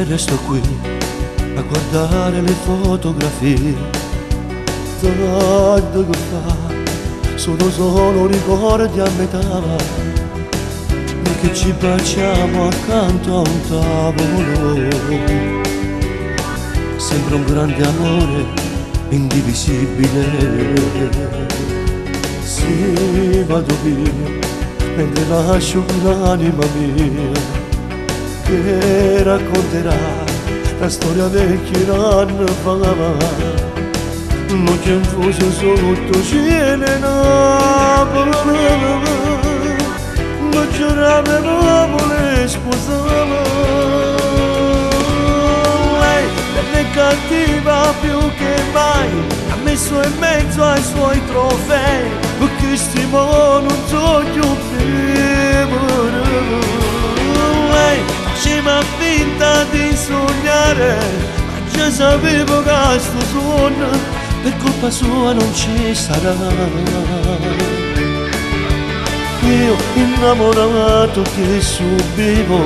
resto qui a guardare le fotografie, tanto che fa, sono solo ricordi a metà, che ci baciamo accanto a un tavolo. Sembra un grande amore indivisibile. Sì, vado via mentre lascio l'anima mia che racconterà la storia vecchia in anni fa. Non c'è un fuso sotto cielo e Napoli, non c'era nuvole sposava. Lei non è cattiva più che mai, ha messo in mezzo ai suoi trofei, perché stimo non so più vivere. Lei faceva finta di sognare, ma già sapevo che sto sogno per colpa sua non ci sarà. Io innamorato che subivo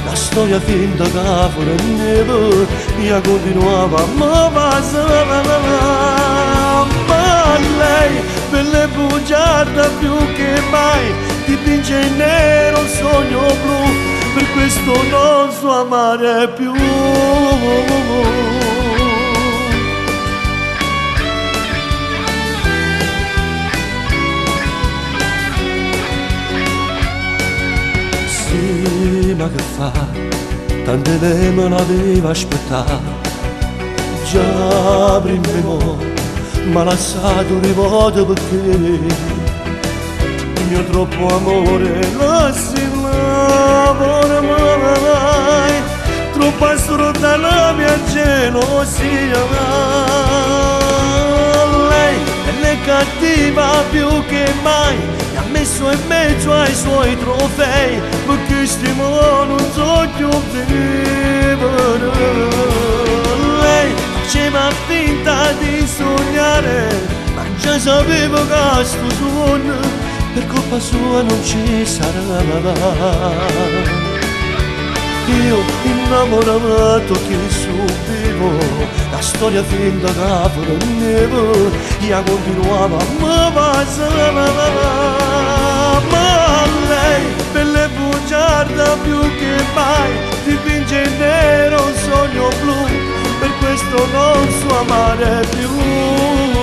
la storia finta che fornevo, io continuava a passare, ma lei per le bugiarda più che mai dipinge in nero un sogno blu, per questo non so amare più. Ma che fa, tante lei me l'aveva aspettato, già prima mo m'ha lasciato di voto perché il mio troppo amore non si lavora mai, troppo assurda la mia gelosia. Lei non è cattiva più che mai, mi ha messo in mezzo ai suoi trofei, perché stimo non so più vivere. Lei faceva finta di sognare, ma già sapevo che sto sogno per colpa sua non ci sarà. Io innamorato che subivo la storia finta che fornevo, io continuava a passare, ma lei per le bugiarda più che mai dipinge in nero un sogno blu, per questo non so amare più.